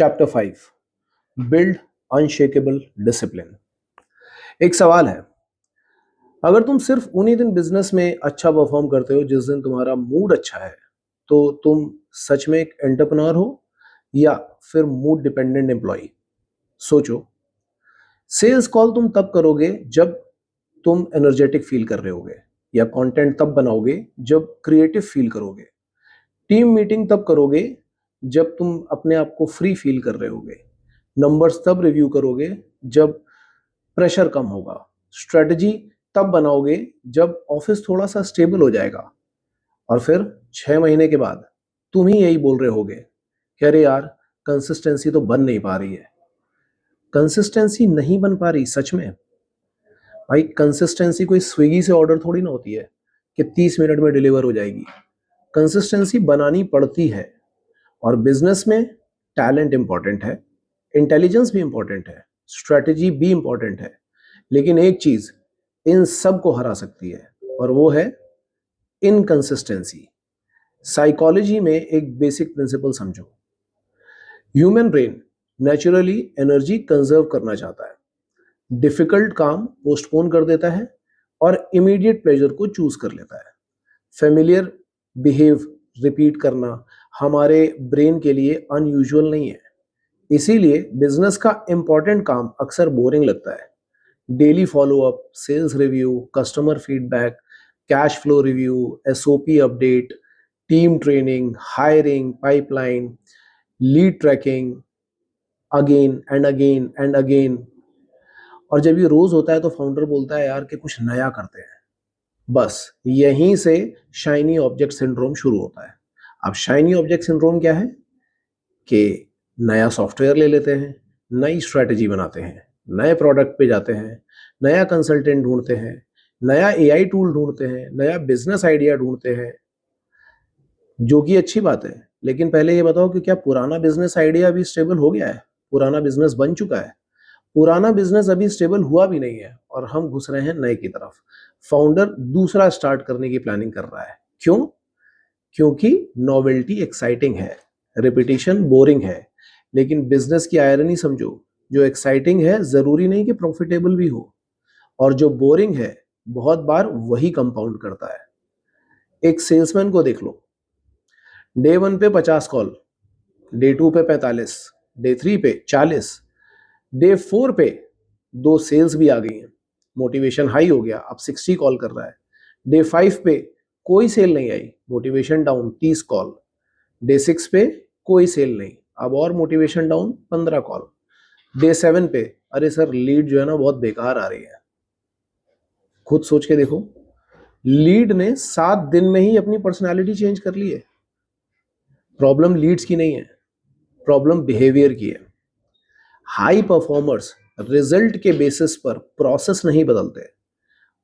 Chapter 5 build unshakeable discipline. एक सवाल है, अगर तुम सिर्फ उन्हीं दिन बिजनेस में अच्छा परफॉर्म करते हो जिस दिन तुम्हारा मूड अच्छा है, तो तुम सच में एक एंटरप्रेन्योर हो या फिर मूड डिपेंडेंट एम्प्लॉय? सोचो। सेल्स कॉल तुम तब करोगे जब तुम एनर्जेटिक फील कर रहे होगे, या कंटेंट तब बनाओगे जब क्रिएटिव फील करोगे। टीम मीटिंग तब करोगे जब तुम अपने आप को फ्री फील कर रहे होगे। नंबर्स तब रिव्यू करोगे जब प्रेशर कम होगा। स्ट्रेटजी तब बनाओगे जब ऑफिस थोड़ा सा स्टेबल हो जाएगा। और फिर 6 महीने के बाद तुम ही यही बोल रहे होगे कि अरे यार, कंसिस्टेंसी तो बन नहीं पा रही है। कंसिस्टेंसी नहीं बन पा रही सच में? भाई, कंसिस्टेंसी कोई स्विगी से ऑर्डर थोड़ी ना होती है कि 30 मिनट में डिलीवर हो जाएगी। कंसिस्टेंसी बनानी पड़ती है। और बिजनेस में टैलेंट इंपॉर्टेंट है, इंटेलिजेंस भी इंपॉर्टेंट है, स्ट्रेटजी भी इंपॉर्टेंट है, लेकिन एक चीज इन सब को हरा सकती है, और वो है इनकंसिस्टेंसी। साइकोलॉजी में एक बेसिक प्रिंसिपल समझो। Human brain naturally energy conserve करना चाहता है। डिफिकल्ट काम पोस्टपोन कर देता है और इमीडिएट प्लेजर को चूज कर लेता है। फेमिलियर बिहेव रिपीट करना हमारे ब्रेन के लिए अनयूजुअल नहीं है। इसीलिए बिजनेस का इंपॉर्टेंट काम अक्सर बोरिंग लगता है। Daily follow up, sales review, customer feedback, cash flow review, SOP update, team training, hiring, pipeline, lead tracking, again and again and again. और जब ये रोज होता है तो फाउंडर बोलता है यार कि कुछ नया करते हैं। बस यहीं से शाइनी ऑब्जेक्ट सिंड्रोम शुरू होता है। अब शाइनी ऑब्जेक्ट सिंड्रोम क्या है? कि नया सॉफ्टवेयर ले लेते हैं, नई स्ट्रेटजी बनाते हैं, नए प्रोडक्ट पे जाते हैं, नया कंसल्टेंट ढूंढते हैं, नया एआई टूल ढूंढते हैं, नया बिजनेस आइडिया ढूंढते हैं, जो कि अच्छी बात है। लेकिन पहले ये बताओ कि क्या पुराना बिजनेस आइडिया अभी स्टेबल हो गया है? पुराना बिजनेस बन चुका है? पुराना बिजनेस अभी स्टेबल हुआ भी नहीं है और हम घुस रहे हैं नए की तरफ। फाउंडर दूसरा स्टार्ट करने की प्लानिंग कर रहा है। क्यों? क्योंकि नोवेल्टी एक्साइटिंग है, रिपीटिशन बोरिंग है। लेकिन बिजनेस की आयरनी समझो, जो एक्साइटिंग है जरूरी नहीं कि प्रॉफिटेबल भी हो, और जो बोरिंग है बहुत बार वही कंपाउंड करता है। एक सेल्समैन को देख लो। डे 1 पे 50 कॉल, डे 2 पे 45, डे 3 पे 40, डे 4 पे 2 सेल्स भी आ गई हैं, मोटिवेशन हाई हो गया, अब 60 कॉल कर रहा है। डे 5 पे कोई सेल नहीं आई, मोटिवेशन डाउन, 30 कॉल। डे 6 पे कोई सेल नहीं, अब और मोटिवेशन डाउन, 15 कॉल। डे 7 पे अरे सर, लीड जो है ना बहुत बेकार आ रही है। खुद सोच के देखो, लीड ने 7 दिन में ही अपनी पर्सनालिटी चेंज कर ली है। प्रॉब्लम लीड्स की नहीं है, प्रॉब्लम बिहेवियर की है। हाई परफॉर्मर्स रिजल्ट के बेसिस पर प्रोसेस नहीं बदलते,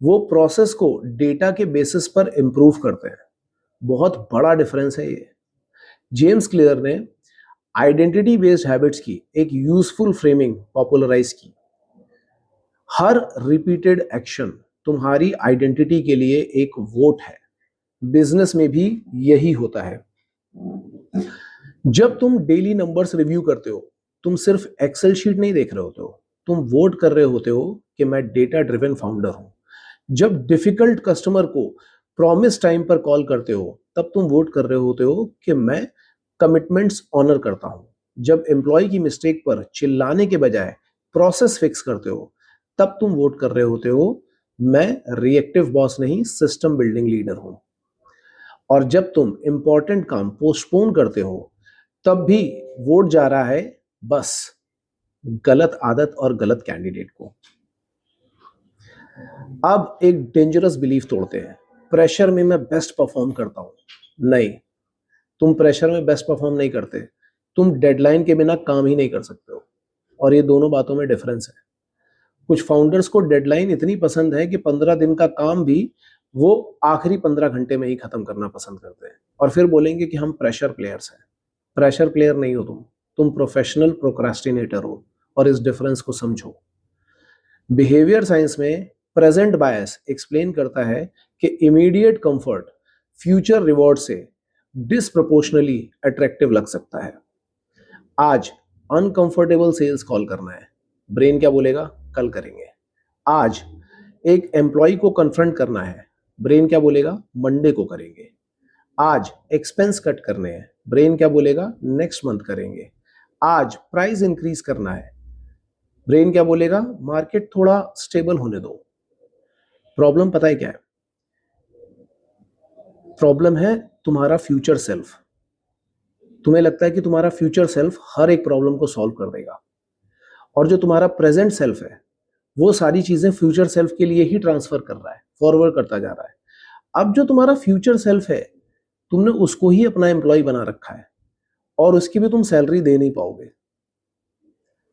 वो प्रोसेस को डेटा के बेसिस पर इंप्रूव करते हैं। बहुत बड़ा डिफरेंस है ये। जेम्स क्लियर ने आइडेंटिटी बेस्ड हैबिट्स की एक यूजफुल फ्रेमिंग पॉपुलराइज की। हर रिपीटेड एक्शन तुम्हारी आइडेंटिटी के लिए एक वोट है। बिजनेस में भी यही होता है। जब तुम डेली नंबर्स रिव्यू करते हो, तुम सिर्फ एक्सेल शीट नहीं देख रहे होते हो, तुम वोट कर रहे होते हो कि मैं डेटा ड्रिवन फाउंडर हूं। जब डिफिकल्ट कस्टमर को प्रॉमिस टाइम पर कॉल करते हो, तब तुम वोट कर रहे होते हो कि मैं कमिटमेंट्स ऑनर करता हूं। जब एम्प्लॉय की मिस्टेक पर चिल्लाने के बजाय प्रोसेस फिक्स करते हो, तब तुम वोट कर रहे होते हो मैं रिएक्टिव बॉस नहीं, सिस्टम बिल्डिंग लीडर हूं। और जब तुम इंपॉर्टेंट काम पोस्टपोन करते हो, तब भी वोट जा रहा है बस गलत आदत और गलत कैंडिडेट को। अब एक डेंजरस बिलीफ तोड़ते हैं, प्रेशर में मैं बेस्ट परफॉर्म करता हूं। नहीं, तुम प्रेशर में बेस्ट परफॉर्म नहीं करते, तुम डेडलाइन के बिना काम ही नहीं कर सकते हो। और ये दोनों बातों में डिफरेंस है। कुछ फाउंडर्स को डेडलाइन इतनी पसंद है कि 15 दिन का काम भी वो आखिरी 15 घंटे में ही खत्म करना पसंद करते हैं, और फिर बोलेंगे कि हम प्रेशर प्लेयर्स हैं। प्रेशर प्लेयर नहीं हो तुम प्रोफेशनल प्रोक्रास्टिनेटर हो। और इस डिफरेंस को समझो। बिहेवियर साइंस में प्रेजेंट बायस एक्सप्लेन करता है कि इमीडिएट कंफर्ट फ्यूचर रिवॉर्ड से डिसप्रोपोर्शनली अट्रैक्टिव लग सकता है। आज अनकंफर्टेबल सेल्स कॉल करना है, ब्रेन क्या बोलेगा, कल करेंगे। आज एक एम्प्लॉय को कन्फ्रंट करना है, ब्रेन क्या बोलेगा, मंडे को करेंगे। आज एक्सपेंस कट करने हैं, ब्रेन क्या बोलेगा, नेक्स्ट मंथ करेंगे। आज प्राइस इंक्रीज करना है, ब्रेन क्या बोलेगा, मार्केट थोड़ा स्टेबल होने दो। प्रॉब्लम पता है क्या है? प्रॉब्लम है तुम्हारा फ्यूचर सेल्फ। तुम्हें लगता है कि तुम्हारा फ्यूचर सेल्फ हर एक प्रॉब्लम को सॉल्व कर देगा, और जो तुम्हारा प्रेजेंट सेल्फ है वो सारी चीजें फ्यूचर सेल्फ के लिए ही ट्रांसफर कर रहा है, फॉरवर्ड करता जा रहा है। अब जो तुम्हारा फ्यूचर सेल्फ है, तुमने उसको ही अपना एम्प्लॉय बना रखा है, और उसकी भी तुम सैलरी दे नहीं पाओगे।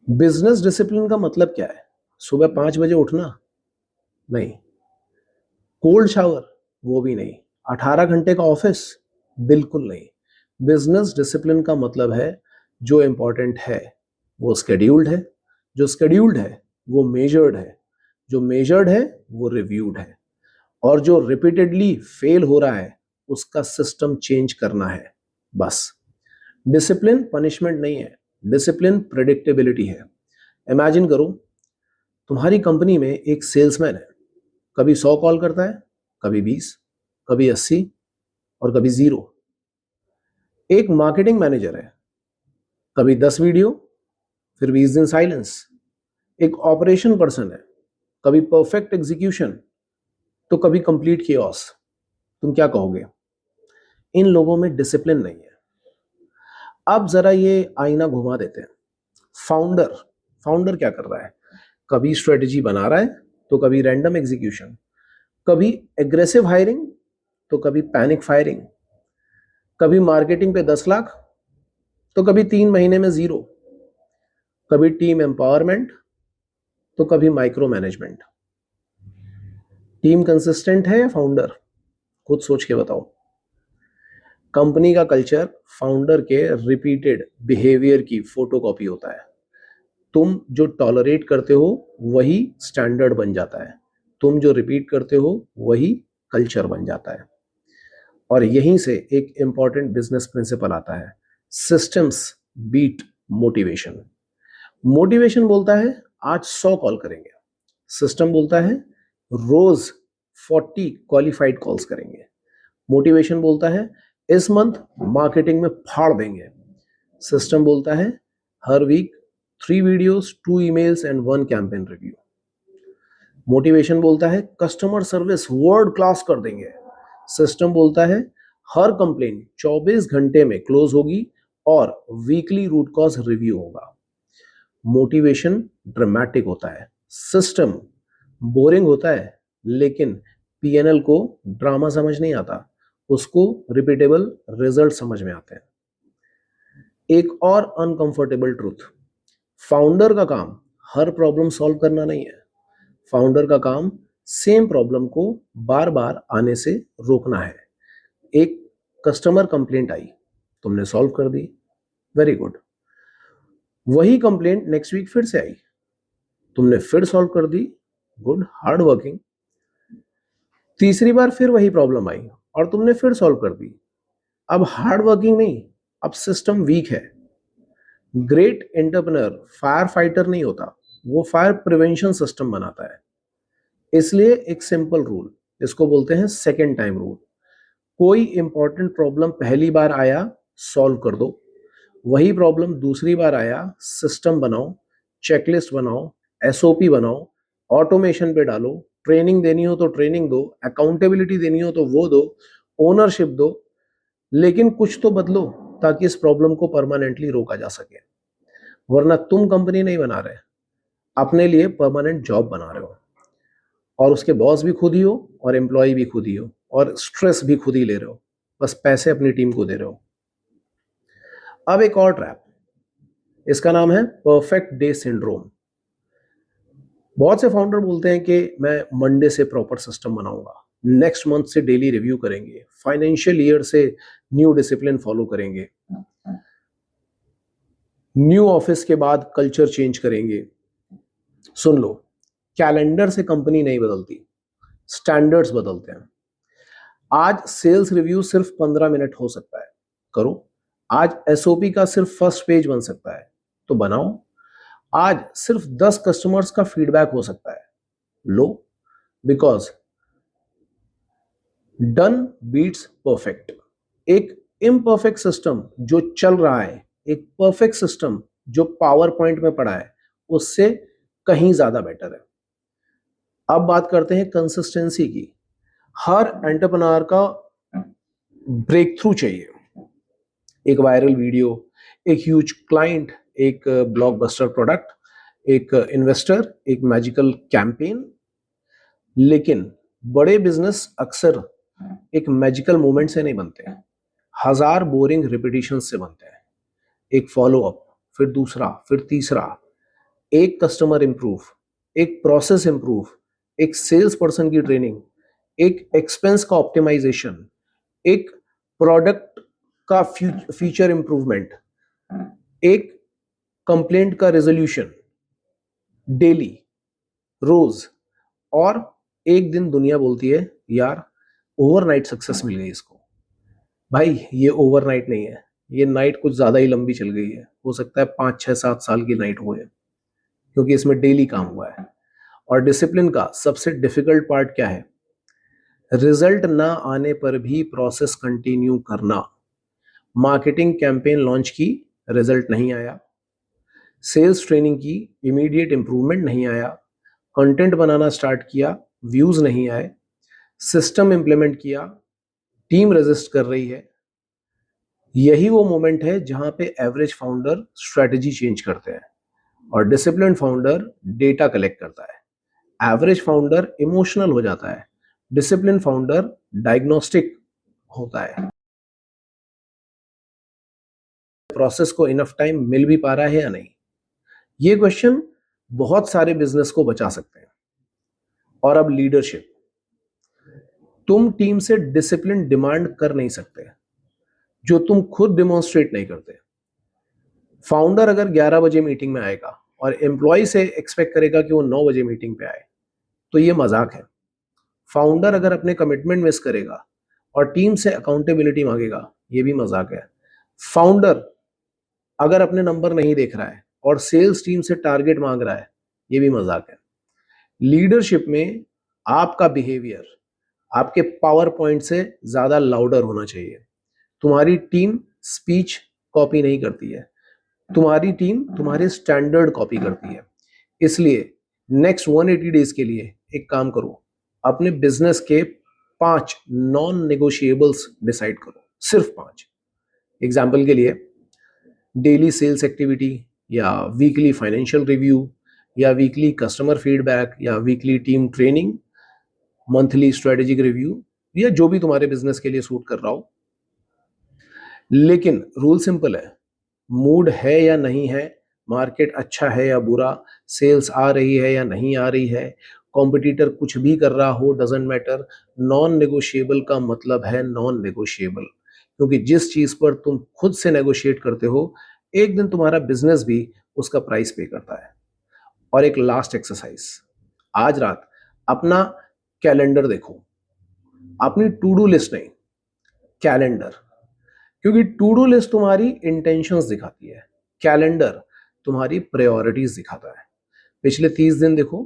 बिजनेस डिसिप्लिन का मतलब क्या है? सुबह 5 बजे उठना? नहीं। Cold shower? वो भी नहीं। 18 घंटे का ऑफिस? बिल्कुल नहीं। बिजनेस डिसिप्लिन का मतलब है जो इंपॉर्टेंट है वो स्केड्यूल्ड है, जो स्केड्यूल्ड है वो मेजर्ड है, जो मेजर्ड है वो रिव्यूड है, और जो रिपीटेडली फेल हो रहा है उसका सिस्टम चेंज करना है, बस। डिसिप्लिन पनिशमेंट नहीं है, डिसिप्लिन प्रेडिक्टेबिलिटी है। इमेजिन करो, तुम्हारी कंपनी में एक सेल्समैन है, कभी 100 कॉल करता है, कभी 20, कभी 80 और कभी 0। एक मार्केटिंग मैनेजर है, कभी 10 वीडियो, फिर 20 दिन साइलेंस। एक ऑपरेशन पर्सन है, कभी परफेक्ट एग्जीक्यूशन तो कभी कंप्लीट कियोस। तुम क्या कहोगे? इन लोगों में डिसिप्लिन नहीं है। अब जरा ये आईना घुमा देते हैं। फाउंडर फाउंडर क्या कर रहा है? कभी स्ट्रेटेजी बना रहा है तो कभी रैंडम एग्जीक्यूशन, कभी एग्रेसिव हायरिंग तो कभी पैनिक फायरिंग, कभी मार्केटिंग पे 10 लाख तो कभी 3 महीने में 0, कभी टीम एम्पावरमेंट तो कभी माइक्रो मैनेजमेंट। टीम कंसिस्टेंट है या फाउंडर? खुद सोच के बताओ। कंपनी का कल्चर फाउंडर के रिपीटेड बिहेवियर की फोटोकॉपी होता है। तुम जो टॉलरेट करते हो वही स्टैंडर्ड बन जाता है, तुम जो रिपीट करते हो वही कल्चर बन जाता है। और यहीं से एक इंपॉर्टेंट बिजनेस प्रिंसिपल आता है, सिस्टम्स बीट मोटिवेशन। मोटिवेशन बोलता है आज 100 कॉल करेंगे, सिस्टम बोलता है रोज 40 क्वालिफाइड कॉल्स करेंगे। मोटिवेशन बोलता है इस मंथ मार्केटिंग में फाड़ देंगे, सिस्टम बोलता है हर week 3 videos, 2 emails and 1 campaign review. Motivation बोलता है कस्टमर सर्विस वर्ल्ड क्लास कर देंगे, सिस्टम बोलता है हर कंप्लेन 24 घंटे में क्लोज होगी और वीकली रूट कॉज रिव्यू होगा। मोटिवेशन ड्रामेटिक होता है, सिस्टम बोरिंग होता है, लेकिन पीएनएल को ड्रामा समझ नहीं आता, उसको रिपीटेबल रिजल्ट समझ में आते हैं। एक और अनकंफर्टेबल ट्रूथ, फाउंडर का काम हर प्रॉब्लम सॉल्व करना नहीं है। फाउंडर का काम सेम प्रॉब्लम को बार बार आने से रोकना है। एक कस्टमर कंप्लेंट आई, तुमने सॉल्व कर दी, वेरी गुड। वही कंप्लेंट नेक्स्ट वीक फिर से आई, तुमने फिर सॉल्व कर दी, गुड, हार्ड वर्किंग। तीसरी बार फिर वही प्रॉब्लम आई और तुमने फिर सॉल्व कर दी, अब हार्ड वर्किंग नहीं, अब सिस्टम वीक है। ग्रेट एंटरप्रेन्योर फायर फाइटर नहीं होता, वो फायर प्रिवेंशन सिस्टम बनाता है। इसलिए एक सिंपल रूल, इसको बोलते हैं सेकेंड टाइम रूल। कोई इंपॉर्टेंट प्रॉब्लम पहली बार आया, सॉल्व कर दो। वही प्रॉब्लम दूसरी बार आया, सिस्टम बनाओ, चेकलिस्ट बनाओ, एसओपी बनाओ, ऑटोमेशन पे डालो, ट्रेनिंग देनी हो तो ट्रेनिंग दो, अकाउंटेबिलिटी देनी हो तो वो दो, ओनरशिप दो, लेकिन कुछ तो बदलो ताकि इस प्रॉब्लम को परमानेंटली रोका जा सके। वरना तुम कंपनी नहीं बना रहे, अपने लिए परमानेंट जॉब बना रहे हो, और उसके बॉस भी खुद ही हो और एम्प्लॉय भी खुद ही हो, और स्ट्रेस भी खुद ही ले रहे हो, बस पैसे अपनी टीम को दे रहे हो। अब एक और ट्रैप, इसका नाम है परफेक्ट डे सिंड्रोम। बहुत से फाउंडर बोलते हैं कि मैं मंडे से प्रॉपर सिस्टम बनाऊंगा, नेक्स्ट मंथ से डेली रिव्यू करेंगे, फाइनेंशियल ईयर से न्यू डिसिप्लिन फॉलो करेंगे, न्यू ऑफिस के बाद कल्चर चेंज करेंगे। सुन लो, कैलेंडर से कंपनी नहीं बदलती, स्टैंडर्ड्स बदलते हैं। आज सेल्स रिव्यू सिर्फ 15 मिनट हो सकता है, करो। आज एसओपी का सिर्फ फर्स्ट पेज बन सकता है, तो बनाओ। आज सिर्फ 10 कस्टमर्स का फीडबैक हो सकता है, लो, बिकॉज डन बीट्स परफेक्ट। एक इम्परफेक्ट सिस्टम जो चल रहा है, एक परफेक्ट सिस्टम जो पावर पॉइंट में पड़ा है, उससे कहीं ज्यादा बेटर है। अब बात करते हैं कंसिस्टेंसी की। हर एंटरप्रेन्योर का ब्रेक थ्रू चाहिए। एक वायरल वीडियो, एक ह्यूज क्लाइंट, एक ब्लॉकबस्टर प्रोडक्ट, एक इन्वेस्टर, एक मैजिकल कैंपेन। लेकिन बड़े बिजनेस अक्सर एक मैजिकल मोमेंट से नहीं बनते हैं, हजार बोरिंग रिपीटिशन से बनते हैं। एक फॉलो अप, फिर दूसरा, फिर तीसरा, एक कस्टमर इंप्रूव, एक प्रोसेस इंप्रूव, एक सेल्स पर्सन की ट्रेनिंग, एक एक्सपेंस का ऑप्टिमाइजेशन, एक प्रोडक्ट का फीचर इंप्रूवमेंट, एक कंप्लेंट का रेजोल्यूशन, डेली, रोज। और एक दिन दुनिया बोलती है यार ओवरनाइट सक्सेस मिल गई इसको। भाई ये ओवरनाइट नहीं है, ये नाइट कुछ ज्यादा ही लंबी चल गई है। हो सकता है 5 6 7 साल की नाइट हुए, क्योंकि इसमें डेली काम हुआ है। और डिसिप्लिन का सबसे डिफिकल्ट पार्ट क्या है? रिजल्ट ना आने पर भी प्रोसेस कंटिन्यू करना। मार्केटिंग कैंपेन लॉन्च की, रिजल्ट नहीं आया। सेल्स ट्रेनिंग की, इमीडिएट इंप्रूवमेंट नहीं आया। कंटेंट बनाना स्टार्ट किया, व्यूज नहीं आए। सिस्टम इंप्लीमेंट किया, टीम रेजिस्ट कर रही है। यही वो मोमेंट है जहां पे एवरेज फाउंडर स्ट्रेटजी चेंज करते हैं और डिसिप्लिन फाउंडर डेटा कलेक्ट करता है। एवरेज फाउंडर इमोशनल हो जाता है, डिसिप्लिन फाउंडर डायग्नोस्टिक होता है। प्रोसेस को इनफ टाइम मिल भी पा रहा है या नहीं, ये क्वेश्चन बहुत सारे बिजनेस को बचा सकते हैं। और अब लीडरशिप। तुम टीम से डिसिप्लिन डिमांड कर नहीं सकते जो तुम खुद डिमॉन्स्ट्रेट नहीं करते। फाउंडर अगर 11 बजे मीटिंग में आएगा और एम्प्लॉय से एक्सपेक्ट करेगा कि वो 9 बजे मीटिंग पे आए, तो ये मजाक है। फाउंडर अगर अपने कमिटमेंट मिस करेगा और टीम से अकाउंटेबिलिटी मांगेगा, ये भी मजाक है। फाउंडर अगर अपने नंबर नहीं देख रहा है और सेल्स टीम से टारगेट मांग रहा है, ये भी मजाक है। लीडरशिप में आपका बिहेवियर आपके पावर पॉइंट से ज्यादा लाउडर होना चाहिए। तुम्हारी टीम स्पीच कॉपी नहीं करती है, तुम्हारी टीम तुम्हारे स्टैंडर्ड कॉपी करती है। इसलिए नेक्स्ट 180 डेज के लिए एक काम करो, अपने बिजनेस के 5 नॉन नेगोशिएबल्स डिसाइड करो, सिर्फ 5। एग्जाम्पल के लिए डेली सेल्स एक्टिविटी, या वीकली फाइनेंशियल रिव्यू, या वीकली कस्टमर फीडबैक, या weekly team training, monthly strategic review, या जो भी तुम्हारे बिजनेस के लिए सूट कर रहा हो। लेकिन रूल सिंपल है, मूड है या नहीं है, मार्केट अच्छा है या बुरा, सेल्स आ रही है या नहीं आ रही है, कॉम्पिटिटर कुछ भी कर रहा हो, डजेंट मैटर। नॉन नेगोशिएबल का मतलब है नॉन नेगोशिएबल, क्योंकि जिस चीज पर तुम खुद से नेगोशिएट करते हो, एक दिन तुम्हारा बिजनेस भी उसका प्राइस पे करता है। और एक लास्ट एक्सरसाइज, आज रात अपना कैलेंडर देखो, अपनी टू डू लिस्ट नहीं, कैलेंडर। क्योंकि टू डू लिस्ट तुम्हारी इंटेंशंस दिखाती है, कैलेंडर तुम्हारी प्रायोरिटीज दिखाता है। पिछले 30 दिन देखो,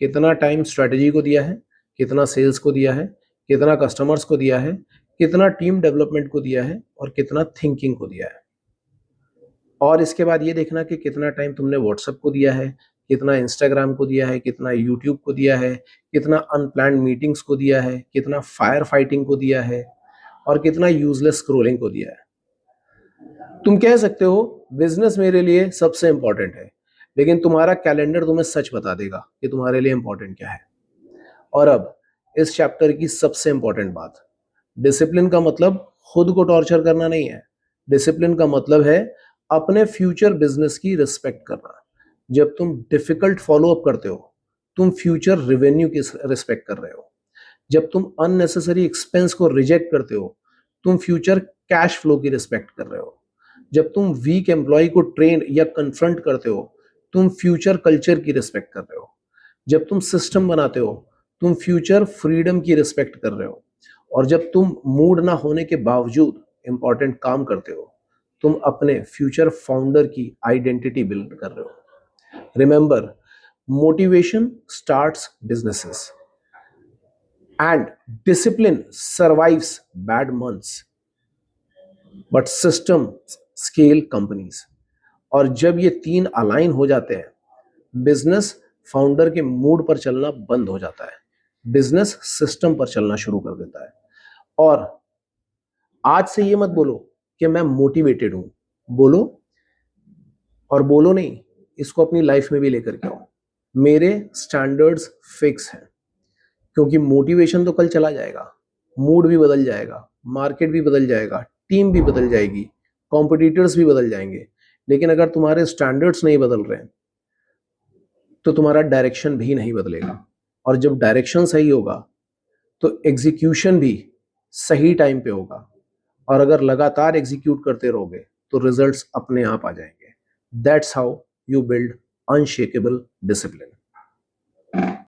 कितना टाइम स्ट्रेटजी को दिया है, कितना सेल्स को दिया है, कितना कस्टमर्स को दिया है, कितना टीम डेवलपमेंट को दिया है, और कितना थिंकिंग को दिया है। और इसके बाद ये देखना कि कितना टाइम तुमने व्हाट्सएप को दिया है, कितना इंस्टाग्राम को दिया है, कितना यूट्यूब को दिया है, कितना अनप्लान्ड मीटिंग्स को दिया है, कितना फायर फाइटिंग को दिया है, और कितना यूजलेस स्क्रोलिंग को दिया है। तुम कह सकते हो बिजनेस मेरे लिए सबसे इंपॉर्टेंट है, लेकिन तुम्हारा कैलेंडर तुम्हें सच बता देगा कि तुम्हारे लिए इंपॉर्टेंट क्या है। और अब इस चैप्टर की सबसे इंपॉर्टेंट बात, डिसिप्लिन का मतलब खुद को टॉर्चर करना नहीं है। डिसिप्लिन का मतलब है अपने फ्यूचर बिजनेस की रिस्पेक्ट करना। जब तुम डिफिकल्ट फॉलो अप करते हो, तुम फ्यूचर रेवेन्यू की रिस्पेक्ट कर रहे हो। जब तुम अननेसेसरी एक्सपेंस को रिजेक्ट करते हो, तुम फ्यूचर कैश फ्लो की रिस्पेक्ट कर रहे हो। जब तुम वीक एम्प्लॉय को ट्रेन या कन्फ्रंट करते हो, तुम फ्यूचर कल्चर की रिस्पेक्ट कर रहे हो। जब तुम सिस्टम बनाते हो, तुम फ्यूचर फ्रीडम की रिस्पेक्ट कर रहे हो। और जब तुम मूड ना होने के बावजूद इंपॉर्टेंट काम करते हो, तुम अपने फ्यूचर फाउंडर की आइडेंटिटी बिल्ड कर रहे हो। Remember, motivation starts businesses and discipline survives bad months, but system scale companies. और जब ये तीन अलाइन हो जाते हैं, बिजनेस फाउंडर के मूड पर चलना बंद हो जाता है, बिजनेस सिस्टम पर चलना शुरू कर देता है। और आज से ये मत बोलो कि मैं मोटिवेटेड हूं, बोलो, और बोलो नहीं, इसको अपनी लाइफ में भी लेकर के आओ, मेरे स्टैंडर्ड्स फिक्स हैं। क्योंकि मोटिवेशन तो कल चला जाएगा, मूड भी बदल जाएगा, मार्केट भी बदल जाएगा, टीम भी बदल जाएगी, कॉम्पिटिटर्स भी बदल जाएंगे, लेकिन अगर तुम्हारे स्टैंडर्ड्स नहीं बदल रहे हैं तो तुम्हारा डायरेक्शन भी नहीं बदलेगा। और जब डायरेक्शन सही होगा तो एग्जीक्यूशन भी सही टाइम पे होगा। और अगर लगातार एग्जीक्यूट करते रहोगे तो रिजल्ट्स अपने आप आ जाएंगे। That's how you build unshakeable discipline.